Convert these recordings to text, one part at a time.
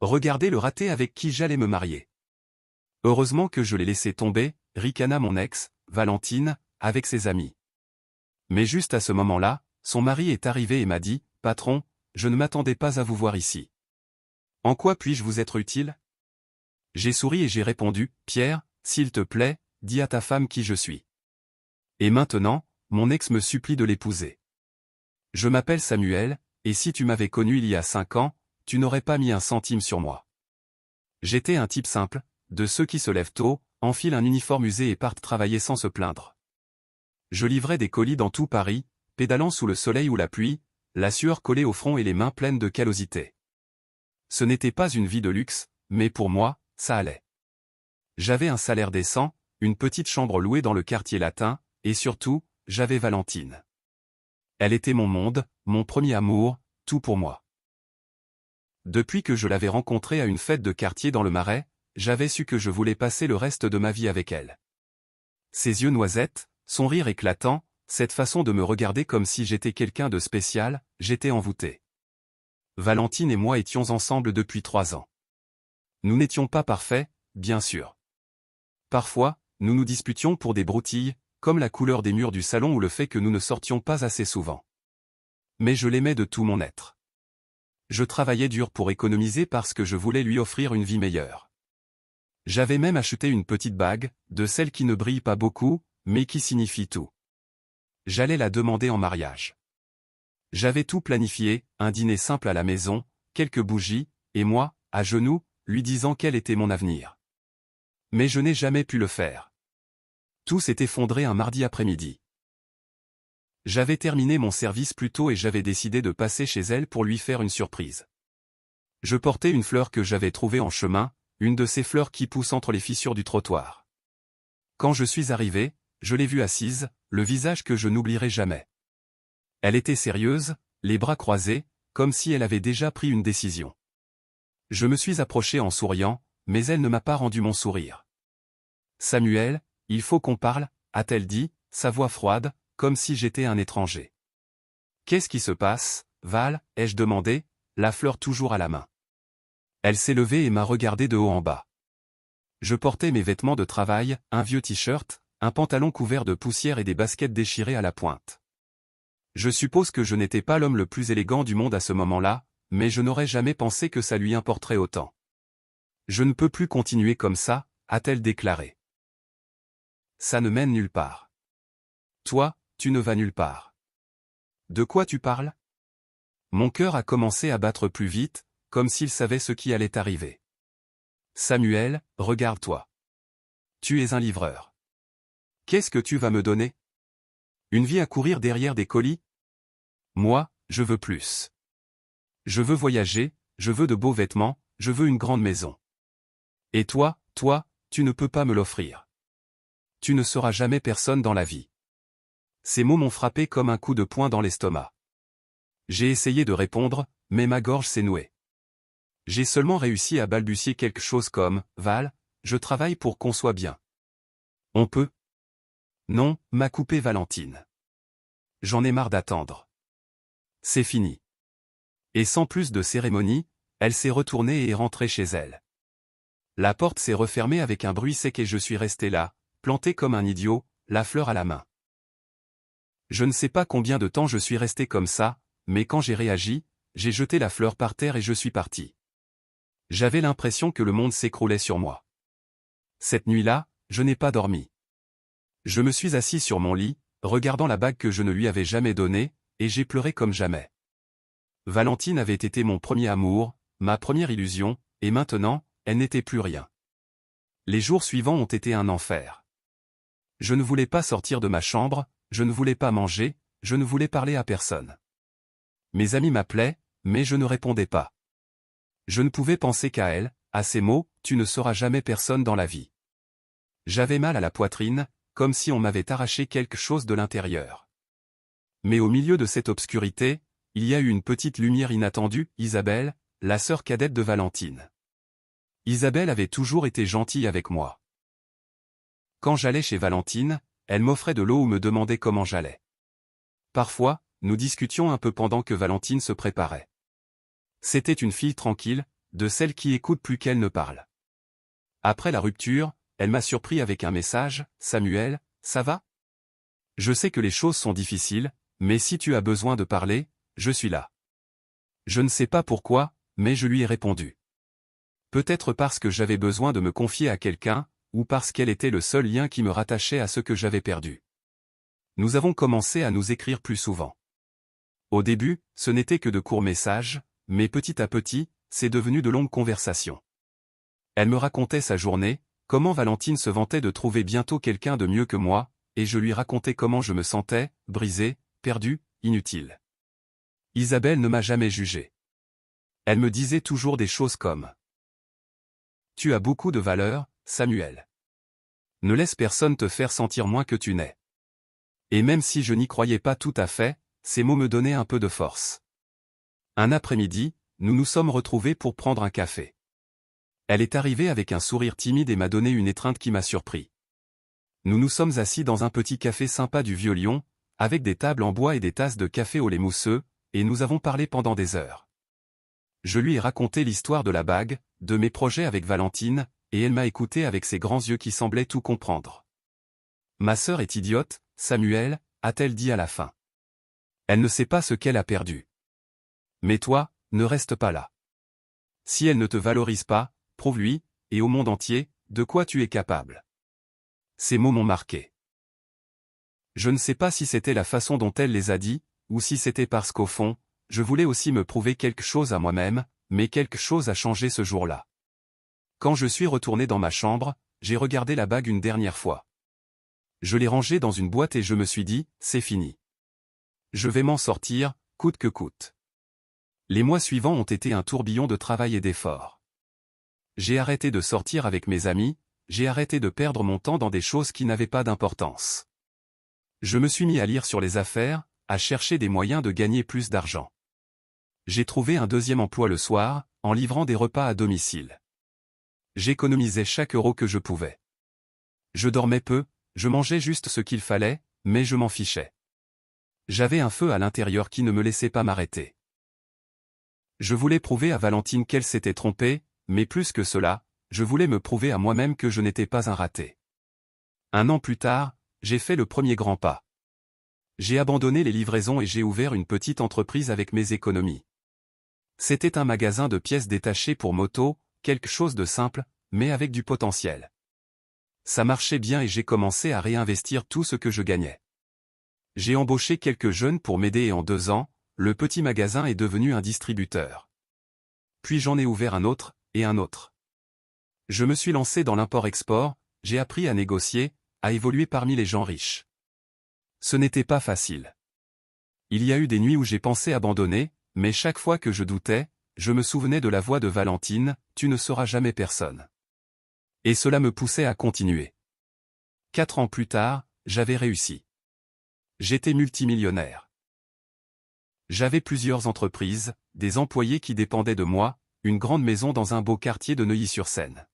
Regardez le raté avec qui j'allais me marier. Heureusement que je l'ai laissé tomber, ricana mon ex, Valentine, avec ses amis. Mais juste à ce moment-là, son mari est arrivé et m'a dit, « Patron, je ne m'attendais pas à vous voir ici. En quoi puis-je vous être utile ?» J'ai souri et j'ai répondu, « Pierre, s'il te plaît, dis à ta femme qui je suis. Et maintenant, mon ex me supplie de l'épouser. Je m'appelle Samuel, et si tu m'avais connu il y a 5 ans, tu n'aurais pas mis un centime sur moi. J'étais un type simple, de ceux qui se lèvent tôt, enfilent un uniforme usé et partent travailler sans se plaindre. Je livrais des colis dans tout Paris, pédalant sous le soleil ou la pluie, la sueur collée au front et les mains pleines de callosité. Ce n'était pas une vie de luxe, mais pour moi, ça allait. J'avais un salaire décent, une petite chambre louée dans le quartier latin, et surtout, j'avais Valentine. Elle était mon monde, mon premier amour, tout pour moi. Depuis que je l'avais rencontrée à une fête de quartier dans le Marais, j'avais su que je voulais passer le reste de ma vie avec elle. Ses yeux noisettes, son rire éclatant, cette façon de me regarder comme si j'étais quelqu'un de spécial, j'étais envoûté. Valentine et moi étions ensemble depuis 3 ans. Nous n'étions pas parfaits, bien sûr. Parfois, nous nous disputions pour des broutilles, comme la couleur des murs du salon ou le fait que nous ne sortions pas assez souvent. Mais je l'aimais de tout mon être. Je travaillais dur pour économiser parce que je voulais lui offrir une vie meilleure. J'avais même acheté une petite bague, de celles qui ne brillent pas beaucoup, mais qui signifient tout. J'allais la demander en mariage. J'avais tout planifié, un dîner simple à la maison, quelques bougies, et moi, à genoux, lui disant quel était mon avenir. Mais je n'ai jamais pu le faire. Tout s'est effondré un mardi après-midi. J'avais terminé mon service plus tôt et j'avais décidé de passer chez elle pour lui faire une surprise. Je portais une fleur que j'avais trouvée en chemin, une de ces fleurs qui poussent entre les fissures du trottoir. Quand je suis arrivé, je l'ai vue assise, le visage que je n'oublierai jamais. Elle était sérieuse, les bras croisés, comme si elle avait déjà pris une décision. Je me suis approché en souriant, mais elle ne m'a pas rendu mon sourire. « Samuel, il faut qu'on parle » a-t-elle dit, sa voix froide, comme si j'étais un étranger. « Qu'est-ce qui se passe, Val » ai-je demandé, la fleur toujours à la main. Elle s'est levée et m'a regardé de haut en bas. Je portais mes vêtements de travail, un vieux t-shirt, un pantalon couvert de poussière et des baskets déchirées à la pointe. Je suppose que je n'étais pas l'homme le plus élégant du monde à ce moment-là, mais je n'aurais jamais pensé que ça lui importerait autant. « Je ne peux plus continuer comme ça » a-t-elle déclaré. « Ça ne mène nulle part. »« Toi, tu ne vas nulle part. »« De quoi tu parles ?» Mon cœur a commencé à battre plus vite, comme s'il savait ce qui allait arriver. « Samuel, regarde-toi. Tu es un livreur. Qu'est-ce que tu vas me donner? Une vie à courir derrière des colis? Moi, je veux plus. Je veux voyager, je veux de beaux vêtements, je veux une grande maison. Et toi, tu ne peux pas me l'offrir. Tu ne seras jamais personne dans la vie. » Ces mots m'ont frappé comme un coup de poing dans l'estomac. J'ai essayé de répondre, mais ma gorge s'est nouée. J'ai seulement réussi à balbutier quelque chose comme « Val, je travaille pour qu'on soit bien. On peut ?» Non, m'a coupé Valentine. J'en ai marre d'attendre. C'est fini. Et sans plus de cérémonie, elle s'est retournée et est rentrée chez elle. La porte s'est refermée avec un bruit sec et je suis resté là, planté comme un idiot, la fleur à la main. Je ne sais pas combien de temps je suis resté comme ça, mais quand j'ai réagi, j'ai jeté la fleur par terre et je suis parti. J'avais l'impression que le monde s'écroulait sur moi. Cette nuit-là, je n'ai pas dormi. Je me suis assis sur mon lit, regardant la bague que je ne lui avais jamais donnée, et j'ai pleuré comme jamais. Valentine avait été mon premier amour, ma première illusion, et maintenant, elle n'était plus rien. Les jours suivants ont été un enfer. Je ne voulais pas sortir de ma chambre, je ne voulais pas manger, je ne voulais parler à personne. Mes amis m'appelaient, mais je ne répondais pas. Je ne pouvais penser qu'à elle, à ces mots, « Tu ne seras jamais personne dans la vie ». J'avais mal à la poitrine, comme si on m'avait arraché quelque chose de l'intérieur. Mais au milieu de cette obscurité, il y a eu une petite lumière inattendue, Isabelle, la sœur cadette de Valentine. Isabelle avait toujours été gentille avec moi. Quand j'allais chez Valentine, elle m'offrait de l'eau ou me demandait comment j'allais. Parfois, nous discutions un peu pendant que Valentine se préparait. C'était une fille tranquille, de celle qui écoute plus qu'elle ne parle. Après la rupture, elle m'a surpris avec un message, « Samuel, ça va? Je sais que les choses sont difficiles, mais si tu as besoin de parler, je suis là. » Je ne sais pas pourquoi, mais je lui ai répondu. Peut-être parce que j'avais besoin de me confier à quelqu'un, ou parce qu'elle était le seul lien qui me rattachait à ce que j'avais perdu. Nous avons commencé à nous écrire plus souvent. Au début, ce n'était que de courts messages, mais petit à petit, c'est devenu de longues conversations. Elle me racontait sa journée, comment Valentine se vantait de trouver bientôt quelqu'un de mieux que moi, et je lui racontais comment je me sentais, brisé, perdu, inutile. Isabelle ne m'a jamais jugé. Elle me disait toujours des choses comme « Tu as beaucoup de valeur, Samuel. Ne laisse personne te faire sentir moins que tu n'es. » Et même si je n'y croyais pas tout à fait, ces mots me donnaient un peu de force. Un après-midi, nous nous sommes retrouvés pour prendre un café. Elle est arrivée avec un sourire timide et m'a donné une étreinte qui m'a surpris. Nous nous sommes assis dans un petit café sympa du Vieux-Lyon, avec des tables en bois et des tasses de café au lait mousseux, et nous avons parlé pendant des heures. Je lui ai raconté l'histoire de la bague, de mes projets avec Valentine, et elle m'a écouté avec ses grands yeux qui semblaient tout comprendre. « Ma sœur est idiote, Samuel, a-t-elle dit à la fin. Elle ne sait pas ce qu'elle a perdu. Mais toi, ne reste pas là. Si elle ne te valorise pas, prouve-lui, et au monde entier, de quoi tu es capable. » Ces mots m'ont marqué. Je ne sais pas si c'était la façon dont elle les a dit, ou si c'était parce qu'au fond, je voulais aussi me prouver quelque chose à moi-même, mais quelque chose a changé ce jour-là. Quand je suis retourné dans ma chambre, j'ai regardé la bague une dernière fois. Je l'ai rangée dans une boîte et je me suis dit, c'est fini. Je vais m'en sortir, coûte que coûte. Les mois suivants ont été un tourbillon de travail et d'efforts. J'ai arrêté de sortir avec mes amis, j'ai arrêté de perdre mon temps dans des choses qui n'avaient pas d'importance. Je me suis mis à lire sur les affaires, à chercher des moyens de gagner plus d'argent. J'ai trouvé un deuxième emploi le soir, en livrant des repas à domicile. J'économisais chaque euro que je pouvais. Je dormais peu, je mangeais juste ce qu'il fallait, mais je m'en fichais. J'avais un feu à l'intérieur qui ne me laissait pas m'arrêter. Je voulais prouver à Valentine qu'elle s'était trompée, mais plus que cela, je voulais me prouver à moi-même que je n'étais pas un raté. 1 an plus tard, j'ai fait le premier grand pas. J'ai abandonné les livraisons et j'ai ouvert une petite entreprise avec mes économies. C'était un magasin de pièces détachées pour moto, quelque chose de simple, mais avec du potentiel. Ça marchait bien et j'ai commencé à réinvestir tout ce que je gagnais. J'ai embauché quelques jeunes pour m'aider et en 2 ans, le petit magasin est devenu un distributeur. Puis j'en ai ouvert un autre, et un autre. Je me suis lancé dans l'import-export, j'ai appris à négocier, à évoluer parmi les gens riches. Ce n'était pas facile. Il y a eu des nuits où j'ai pensé abandonner, mais chaque fois que je doutais, je me souvenais de la voix de Valentine, « Tu ne seras jamais personne. » Et cela me poussait à continuer. 4 ans plus tard, j'avais réussi. J'étais multimillionnaire. J'avais plusieurs entreprises, des employés qui dépendaient de moi, une grande maison dans un beau quartier de Neuilly-sur-Seine.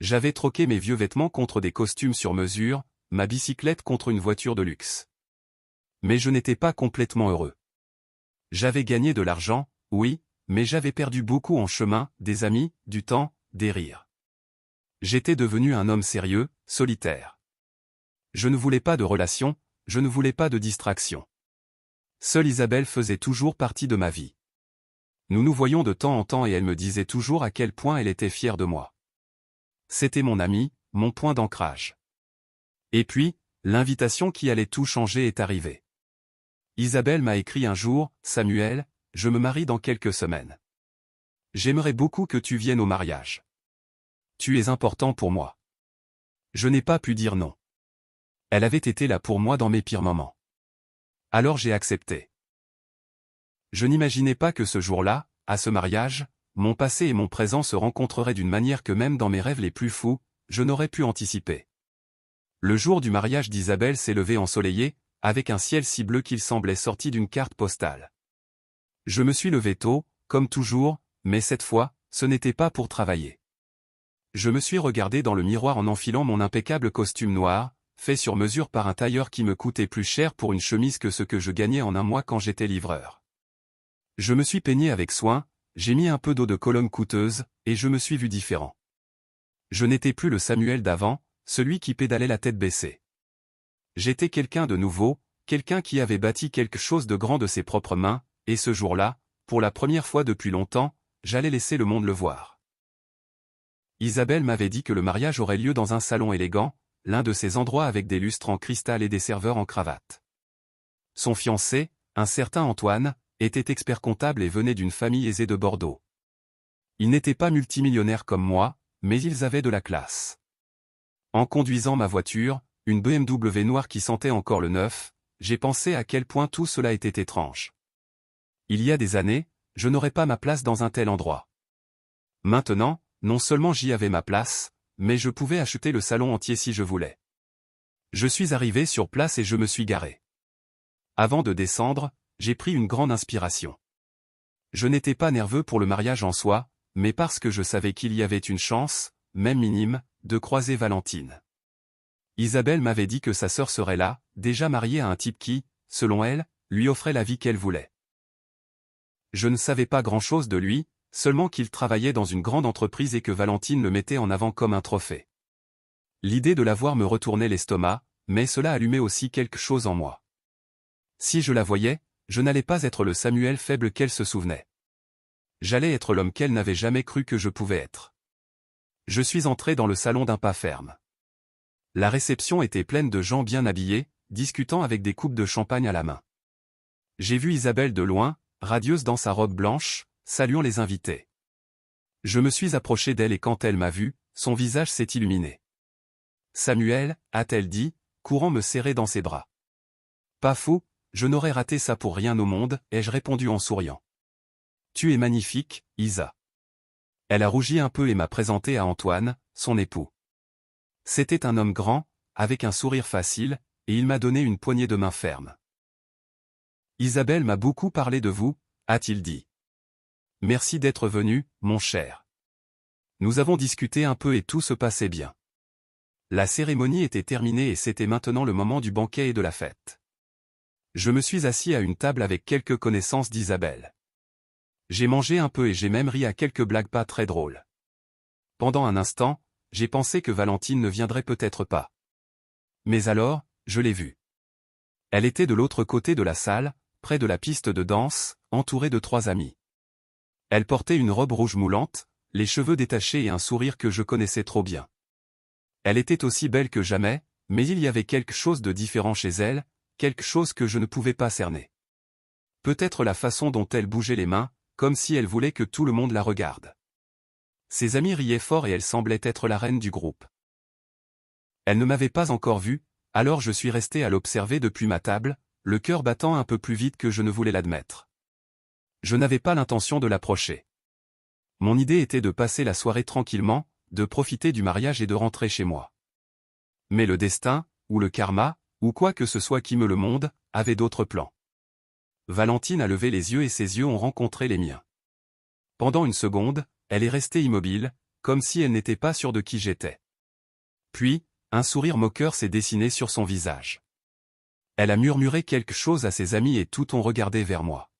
J'avais troqué mes vieux vêtements contre des costumes sur mesure, ma bicyclette contre une voiture de luxe. Mais je n'étais pas complètement heureux. J'avais gagné de l'argent, oui, mais j'avais perdu beaucoup en chemin, des amis, du temps, des rires. J'étais devenu un homme sérieux, solitaire. Je ne voulais pas de relations, je ne voulais pas de distraction. Seule Isabelle faisait toujours partie de ma vie. Nous nous voyions de temps en temps et elle me disait toujours à quel point elle était fière de moi. C'était mon amie, mon point d'ancrage. Et puis, l'invitation qui allait tout changer est arrivée. Isabelle m'a écrit un jour, « Samuel, je me marie dans quelques semaines. J'aimerais beaucoup que tu viennes au mariage. Tu es important pour moi. » Je n'ai pas pu dire non. Elle avait été là pour moi dans mes pires moments. Alors j'ai accepté. Je n'imaginais pas que ce jour-là, à ce mariage, mon passé et mon présent se rencontreraient d'une manière que même dans mes rêves les plus fous, je n'aurais pu anticiper. Le jour du mariage d'Isabelle s'est levé ensoleillé, avec un ciel si bleu qu'il semblait sorti d'une carte postale. Je me suis levé tôt, comme toujours, mais cette fois, ce n'était pas pour travailler. Je me suis regardé dans le miroir en enfilant mon impeccable costume noir, fait sur mesure par un tailleur qui me coûtait plus cher pour une chemise que ce que je gagnais en un mois quand j'étais livreur. Je me suis peigné avec soin, j'ai mis un peu d'eau de Cologne coûteuse, et je me suis vu différent. Je n'étais plus le Samuel d'avant, celui qui pédalait la tête baissée. J'étais quelqu'un de nouveau, quelqu'un qui avait bâti quelque chose de grand de ses propres mains, et ce jour-là, pour la première fois depuis longtemps, j'allais laisser le monde le voir. Isabelle m'avait dit que le mariage aurait lieu dans un salon élégant, l'un de ces endroits avec des lustres en cristal et des serveurs en cravate. Son fiancé, un certain Antoine, était expert comptable et venait d'une famille aisée de Bordeaux. Ils n'étaient pas multimillionnaires comme moi, mais ils avaient de la classe. En conduisant ma voiture, une BMW noire qui sentait encore le neuf, j'ai pensé à quel point tout cela était étrange. Il y a des années, je n'aurais pas ma place dans un tel endroit. Maintenant, non seulement j'y avais ma place, mais je pouvais acheter le salon entier si je voulais. Je suis arrivé sur place et je me suis garé. Avant de descendre, j'ai pris une grande inspiration. Je n'étais pas nerveux pour le mariage en soi, mais parce que je savais qu'il y avait une chance, même minime, de croiser Valentine. Isabelle m'avait dit que sa sœur serait là, déjà mariée à un type qui, selon elle, lui offrait la vie qu'elle voulait. Je ne savais pas grand-chose de lui, seulement qu'il travaillait dans une grande entreprise et que Valentine le mettait en avant comme un trophée. L'idée de la voir me retournait l'estomac, mais cela allumait aussi quelque chose en moi. Si je la voyais, je n'allais pas être le Samuel faible qu'elle se souvenait. J'allais être l'homme qu'elle n'avait jamais cru que je pouvais être. Je suis entré dans le salon d'un pas ferme. La réception était pleine de gens bien habillés, discutant avec des coupes de champagne à la main. J'ai vu Isabelle de loin, radieuse dans sa robe blanche, saluant les invités. Je me suis approché d'elle et quand elle m'a vu, son visage s'est illuminé. « Samuel » a-t-elle dit, courant me serrer dans ses bras. « Pas fou, je n'aurais raté ça pour rien au monde » ai-je répondu en souriant. « Tu es magnifique, Isa. » Elle a rougi un peu et m'a présenté à Antoine, son époux. C'était un homme grand, avec un sourire facile, et il m'a donné une poignée de main ferme. « Isabelle m'a beaucoup parlé de vous » a-t-il dit. « Merci d'être venu, mon cher. Nous avons discuté un peu et tout se passait bien. » La cérémonie était terminée et c'était maintenant le moment du banquet et de la fête. Je me suis assis à une table avec quelques connaissances d'Isabelle. J'ai mangé un peu et j'ai même ri à quelques blagues pas très drôles. Pendant un instant, j'ai pensé que Valentine ne viendrait peut-être pas. Mais alors, je l'ai vue. Elle était de l'autre côté de la salle, près de la piste de danse, entourée de 3 amis. Elle portait une robe rouge moulante, les cheveux détachés et un sourire que je connaissais trop bien. Elle était aussi belle que jamais, mais il y avait quelque chose de différent chez elle, quelque chose que je ne pouvais pas cerner. Peut-être la façon dont elle bougeait les mains, comme si elle voulait que tout le monde la regarde. Ses amis riaient fort et elle semblait être la reine du groupe. Elle ne m'avait pas encore vu, alors je suis resté à l'observer depuis ma table, le cœur battant un peu plus vite que je ne voulais l'admettre. Je n'avais pas l'intention de l'approcher. Mon idée était de passer la soirée tranquillement, de profiter du mariage et de rentrer chez moi. Mais le destin, ou le karma, ou quoi que ce soit qui me le monde, avait d'autres plans. Valentine a levé les yeux et ses yeux ont rencontré les miens. Pendant une seconde, elle est restée immobile, comme si elle n'était pas sûre de qui j'étais. Puis, un sourire moqueur s'est dessiné sur son visage. Elle a murmuré quelque chose à ses amis et tous ont regardé vers moi.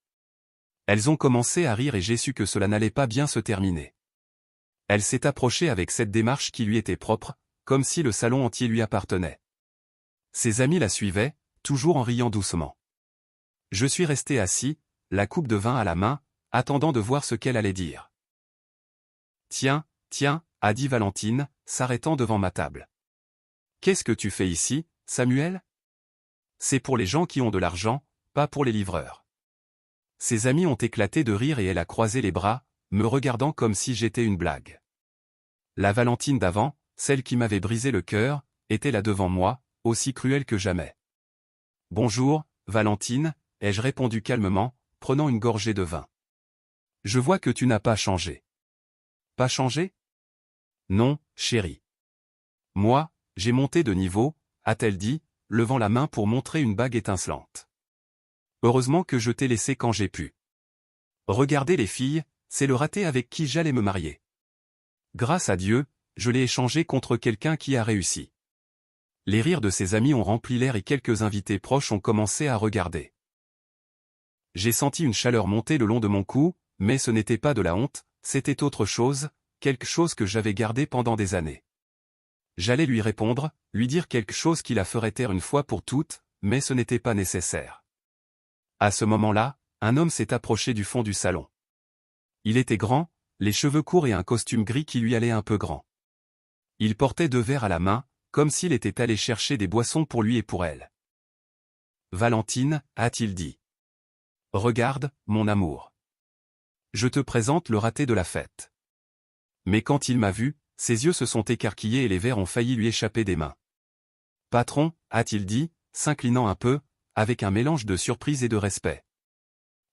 Elles ont commencé à rire et j'ai su que cela n'allait pas bien se terminer. Elle s'est approchée avec cette démarche qui lui était propre, comme si le salon entier lui appartenait. Ses amis la suivaient, toujours en riant doucement. Je suis resté assis, la coupe de vin à la main, attendant de voir ce qu'elle allait dire. « Tiens, a dit Valentine, s'arrêtant devant ma table. « Qu'est-ce que tu fais ici, Samuel ? C'est pour les gens qui ont de l'argent, pas pour les livreurs. » Ses amis ont éclaté de rire et elle a croisé les bras, me regardant comme si j'étais une blague. La Valentine d'avant, celle qui m'avait brisé le cœur, était là devant moi, aussi cruelle que jamais. « Bonjour, Valentine » ai-je répondu calmement, prenant une gorgée de vin. « Je vois que tu n'as pas changé. » « Pas changé ? » ?»« Non, chérie. »« Moi, j'ai monté de niveau, » a-t-elle dit, levant la main pour montrer une bague étincelante. « Heureusement que je t'ai laissé quand j'ai pu. Regardez les filles, c'est le raté avec qui j'allais me marier. Grâce à Dieu, je l'ai échangé contre quelqu'un qui a réussi. » Les rires de ses amis ont rempli l'air et quelques invités proches ont commencé à regarder. J'ai senti une chaleur monter le long de mon cou, mais ce n'était pas de la honte, c'était autre chose, quelque chose que j'avais gardé pendant des années. J'allais lui répondre, lui dire quelque chose qui la ferait taire une fois pour toutes, mais ce n'était pas nécessaire. À ce moment-là, un homme s'est approché du fond du salon. Il était grand, les cheveux courts et un costume gris qui lui allait un peu grand. Il portait 2 verres à la main, comme s'il était allé chercher des boissons pour lui et pour elle. « Valentine, a-t-il dit. Regarde, mon amour. Je te présente le raté de la fête. » Mais quand il m'a vu, ses yeux se sont écarquillés et les verres ont failli lui échapper des mains. « Patron, a-t-il dit, s'inclinant un peu, avec un mélange de surprise et de respect.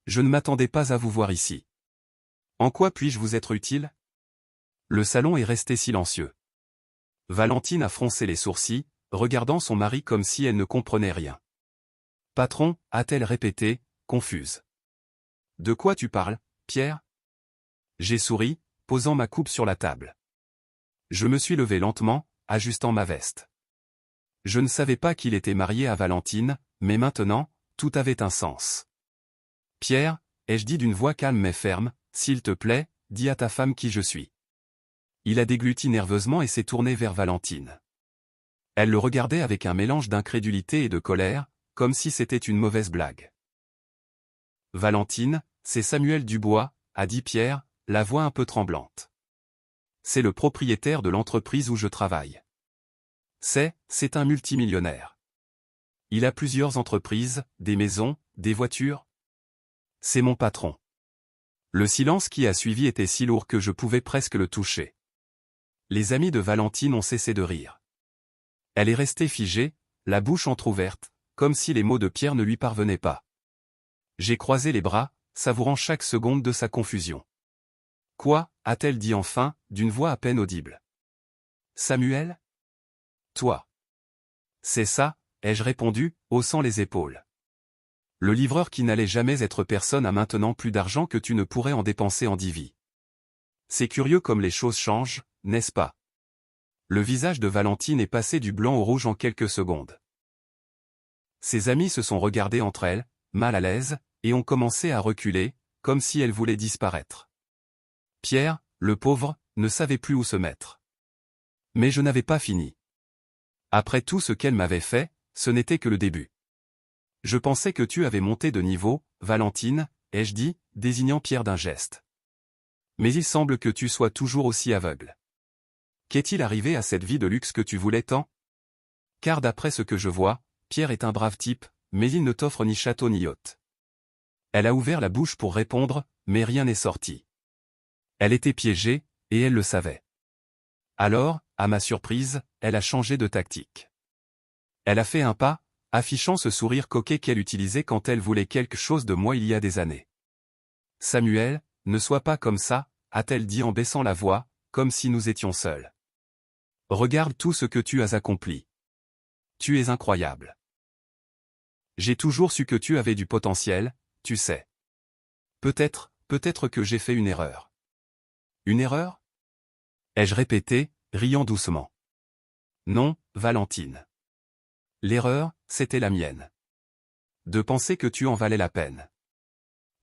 Je ne m'attendais pas à vous voir ici. En quoi puis-je vous être utile? Le salon est resté silencieux. Valentine a froncé les sourcils, regardant son mari comme si elle ne comprenait rien. « Patron, a-t-elle répété, confuse. De quoi tu parles, Pierre? J'ai souri, posant ma coupe sur la table. Je me suis levé lentement, ajustant ma veste. Je ne savais pas qu'il était marié à Valentine, mais maintenant, tout avait un sens. Pierre, ai-je dit d'une voix calme mais ferme, s'il te plaît, dis à ta femme qui je suis. Il a dégluti nerveusement et s'est tourné vers Valentine. Elle le regardait avec un mélange d'incrédulité et de colère, comme si c'était une mauvaise blague. Valentine, c'est Samuel Dubois, a dit Pierre, la voix un peu tremblante. C'est le propriétaire de l'entreprise où je travaille. C'est un multimillionnaire. Il a plusieurs entreprises, des maisons, des voitures. C'est mon patron. Le silence qui a suivi était si lourd que je pouvais presque le toucher. Les amis de Valentine ont cessé de rire. Elle est restée figée, la bouche entr'ouverte, comme si les mots de Pierre ne lui parvenaient pas. J'ai croisé les bras, savourant chaque seconde de sa confusion. Quoi, a-t-elle dit enfin, d'une voix à peine audible. Samuel? Toi. C'est ça, ai-je répondu, haussant les épaules. Le livreur qui n'allait jamais être personne a maintenant plus d'argent que tu ne pourrais en dépenser en 10 vies. C'est curieux comme les choses changent, n'est-ce pas? Le visage de Valentine est passé du blanc au rouge en quelques secondes. Ses amis se sont regardés entre elles, mal à l'aise, et ont commencé à reculer, comme si elles voulaient disparaître. Pierre, le pauvre, ne savait plus où se mettre. Mais je n'avais pas fini. Après tout ce qu'elle m'avait fait, ce n'était que le début. Je pensais que tu avais monté de niveau, Valentine, ai-je dit, désignant Pierre d'un geste. Mais il semble que tu sois toujours aussi aveugle. Qu'est-il arrivé à cette vie de luxe que tu voulais tant? Car d'après ce que je vois, Pierre est un brave type, mais il ne t'offre ni château ni yacht. Elle a ouvert la bouche pour répondre, mais rien n'est sorti. Elle était piégée, et elle le savait. Alors, à ma surprise, elle a changé de tactique. Elle a fait un pas, affichant ce sourire coquet qu'elle utilisait quand elle voulait quelque chose de moi il y a des années. « Samuel, ne sois pas comme ça, a-t-elle dit en baissant la voix, comme si nous étions seuls. Regarde tout ce que tu as accompli. Tu es incroyable. J'ai toujours su que tu avais du potentiel, tu sais. Peut-être que j'ai fait une erreur. Une erreur? Ai-je répété, riant doucement. Non, Valentine. L'erreur, c'était la mienne. De penser que tu en valais la peine.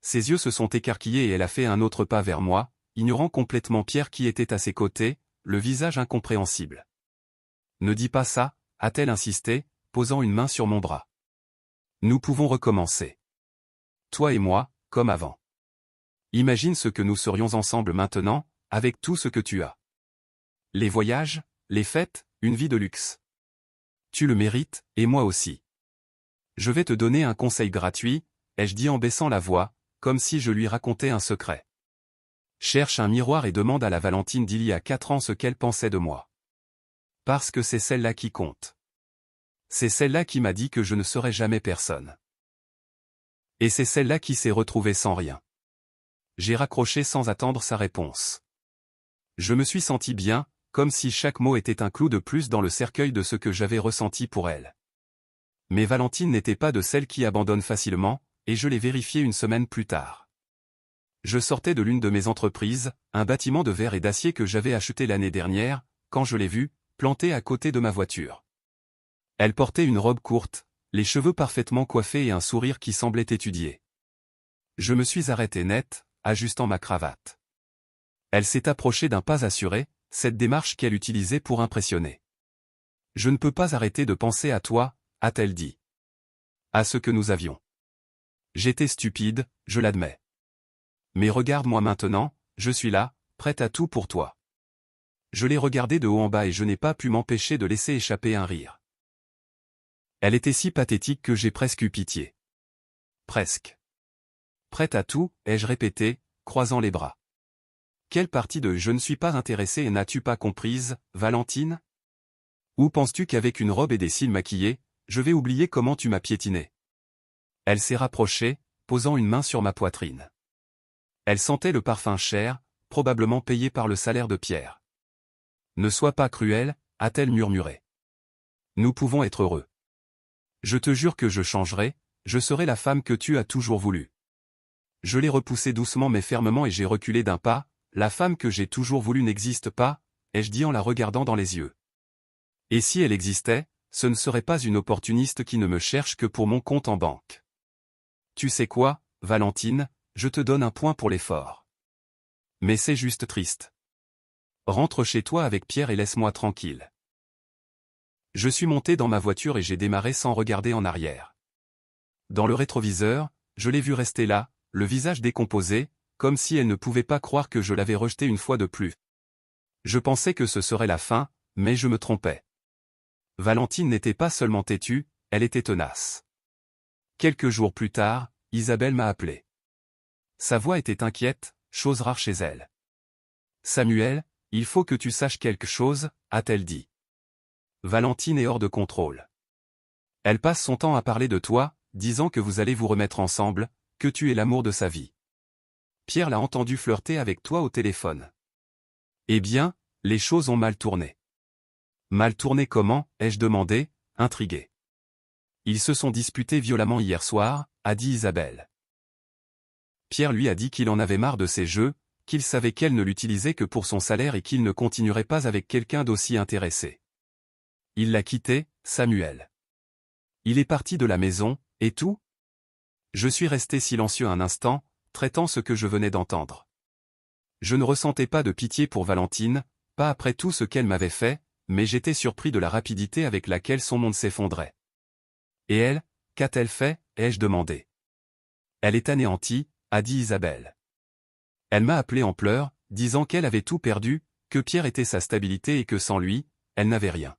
Ses yeux se sont écarquillés et elle a fait un autre pas vers moi, ignorant complètement Pierre qui était à ses côtés, le visage incompréhensible. Ne dis pas ça, a-t-elle insisté, posant une main sur mon bras. Nous pouvons recommencer. Toi et moi, comme avant. Imagine ce que nous serions ensemble maintenant, avec tout ce que tu as. Les voyages, les fêtes, une vie de luxe. Tu le mérites, et moi aussi. Je vais te donner un conseil gratuit, ai-je dit en baissant la voix, comme si je lui racontais un secret. Cherche un miroir et demande à la Valentine d'il y a 4 ans ce qu'elle pensait de moi. Parce que c'est celle-là qui compte. C'est celle-là qui m'a dit que je ne serais jamais personne. Et c'est celle-là qui s'est retrouvée sans rien. J'ai raccroché sans attendre sa réponse. Je me suis senti bien, comme si chaque mot était un clou de plus dans le cercueil de ce que j'avais ressenti pour elle. Mais Valentine n'était pas de celles qui abandonnent facilement, et je l'ai vérifié une semaine plus tard. Je sortais de l'une de mes entreprises, un bâtiment de verre et d'acier que j'avais acheté l'année dernière, quand je l'ai vue, plantée à côté de ma voiture. Elle portait une robe courte, les cheveux parfaitement coiffés et un sourire qui semblait étudié. Je me suis arrêté net, ajustant ma cravate. Elle s'est approchée d'un pas assuré, cette démarche qu'elle utilisait pour impressionner. Je ne peux pas arrêter de penser à toi, a-t-elle dit. À ce que nous avions. J'étais stupide, je l'admets. Mais regarde-moi maintenant, je suis là, prête à tout pour toi. Je l'ai regardée de haut en bas et je n'ai pas pu m'empêcher de laisser échapper un rire. Elle était si pathétique que j'ai presque eu pitié. Presque. Prête à tout, ai-je répété, croisant les bras. Quelle partie de « je ne suis pas intéressée » n'as-tu pas comprise, Valentine? Ou penses-tu qu'avec une robe et des cils maquillés, je vais oublier comment tu m'as piétiné? Elle s'est rapprochée, posant une main sur ma poitrine. Elle sentait le parfum cher, probablement payé par le salaire de Pierre. Ne sois pas cruelle, a-t-elle murmuré. Nous pouvons être heureux. Je te jure que je changerai, je serai la femme que tu as toujours voulu. Je l'ai repoussé doucement mais fermement et j'ai reculé d'un pas. La femme que j'ai toujours voulu n'existe pas, ai-je dit en la regardant dans les yeux. Et si elle existait, ce ne serait pas une opportuniste qui ne me cherche que pour mon compte en banque. Tu sais quoi, Valentine, je te donne un point pour l'effort. Mais c'est juste triste. Rentre chez toi avec Pierre et laisse-moi tranquille. Je suis monté dans ma voiture et j'ai démarré sans regarder en arrière. Dans le rétroviseur, je l'ai vu rester là, le visage décomposé, comme si elle ne pouvait pas croire que je l'avais rejeté une fois de plus. Je pensais que ce serait la fin, mais je me trompais. Valentine n'était pas seulement têtue, elle était tenace. Quelques jours plus tard, Isabelle m'a appelé. Sa voix était inquiète, chose rare chez elle. « Samuel, il faut que tu saches quelque chose, a-t-elle dit. Valentine est hors de contrôle. Elle passe son temps à parler de toi, disant que vous allez vous remettre ensemble, que tu es l'amour de sa vie. Pierre l'a entendu flirter avec toi au téléphone. Eh bien, les choses ont mal tourné. Mal tourné comment, ai-je demandé, intrigué. Ils se sont disputés violemment hier soir, a dit Isabelle. Pierre lui a dit qu'il en avait marre de ses jeux, qu'il savait qu'elle ne l'utilisait que pour son salaire et qu'il ne continuerait pas avec quelqu'un d'aussi intéressé. Il l'a quitté, Samuel. Il est parti de la maison, et tout? Je suis resté silencieux un instant, traitant ce que je venais d'entendre. Je ne ressentais pas de pitié pour Valentine, pas après tout ce qu'elle m'avait fait, mais j'étais surpris de la rapidité avec laquelle son monde s'effondrait. Et elle, qu'a-t-elle fait, ai-je demandé. Elle est anéantie, a dit Isabelle. Elle m'a appelé en pleurs, disant qu'elle avait tout perdu, que Pierre était sa stabilité et que sans lui, elle n'avait rien.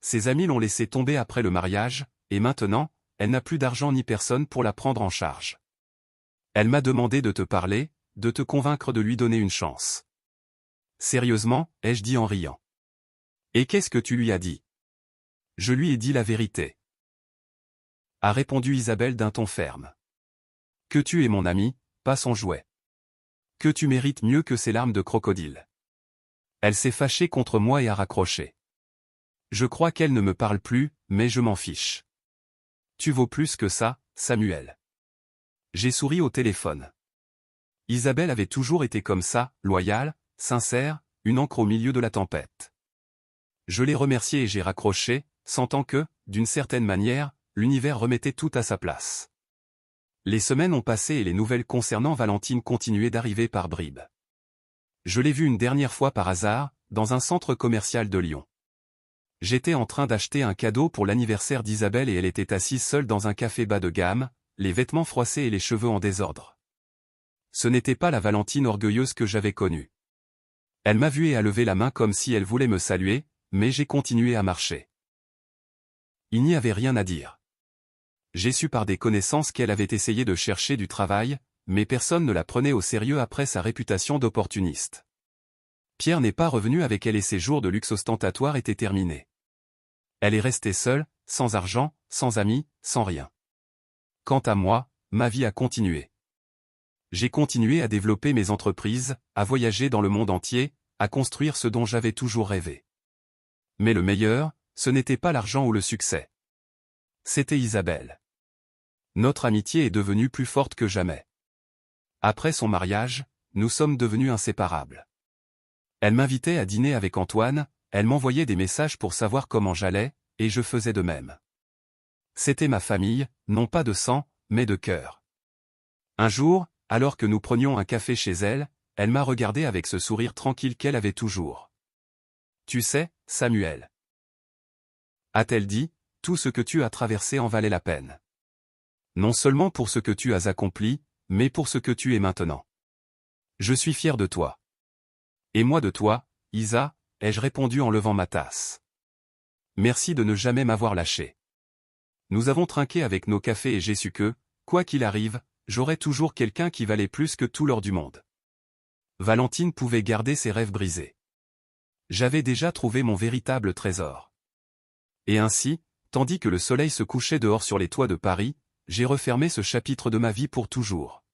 Ses amis l'ont laissé tomber après le mariage, et maintenant, elle n'a plus d'argent ni personne pour la prendre en charge. Elle m'a demandé de te parler, de te convaincre de lui donner une chance. Sérieusement, ai-je dit en riant. Et qu'est-ce que tu lui as dit? Je lui ai dit la vérité. A répondu Isabelle d'un ton ferme. Que tu es mon ami, pas son jouet. Que tu mérites mieux que ces larmes de crocodile. Elle s'est fâchée contre moi et a raccroché. Je crois qu'elle ne me parle plus, mais je m'en fiche. Tu vaux plus que ça, Samuel. J'ai souri au téléphone. Isabelle avait toujours été comme ça, loyale, sincère, une ancre au milieu de la tempête. Je l'ai remerciée et j'ai raccroché, sentant que, d'une certaine manière, l'univers remettait tout à sa place. Les semaines ont passé et les nouvelles concernant Valentine continuaient d'arriver par bribes. Je l'ai vue une dernière fois par hasard, dans un centre commercial de Lyon. J'étais en train d'acheter un cadeau pour l'anniversaire d'Isabelle et elle était assise seule dans un café bas de gamme, les vêtements froissés et les cheveux en désordre. Ce n'était pas la Valentine orgueilleuse que j'avais connue. Elle m'a vu et a levé la main comme si elle voulait me saluer, mais j'ai continué à marcher. Il n'y avait rien à dire. J'ai su par des connaissances qu'elle avait essayé de chercher du travail, mais personne ne la prenait au sérieux après sa réputation d'opportuniste. Pierre n'est pas revenu avec elle et ses jours de luxe ostentatoire étaient terminés. Elle est restée seule, sans argent, sans amis, sans rien. Quant à moi, ma vie a continué. J'ai continué à développer mes entreprises, à voyager dans le monde entier, à construire ce dont j'avais toujours rêvé. Mais le meilleur, ce n'était pas l'argent ou le succès. C'était Isabelle. Notre amitié est devenue plus forte que jamais. Après son mariage, nous sommes devenus inséparables. Elle m'invitait à dîner avec Antoine, elle m'envoyait des messages pour savoir comment j'allais, et je faisais de même. C'était ma famille, non pas de sang, mais de cœur. Un jour, alors que nous prenions un café chez elle, elle m'a regardé avec ce sourire tranquille qu'elle avait toujours. Tu sais, Samuel, a-t-elle dit, tout ce que tu as traversé en valait la peine. Non seulement pour ce que tu as accompli, mais pour ce que tu es maintenant. Je suis fier de toi. Et moi de toi, Isa, ai-je répondu en levant ma tasse. Merci de ne jamais m'avoir lâché. Nous avons trinqué avec nos cafés et j'ai su que, quoi qu'il arrive, j'aurais toujours quelqu'un qui valait plus que tout l'or du monde. Valentine pouvait garder ses rêves brisés. J'avais déjà trouvé mon véritable trésor. Et ainsi, tandis que le soleil se couchait dehors sur les toits de Paris, j'ai refermé ce chapitre de ma vie pour toujours.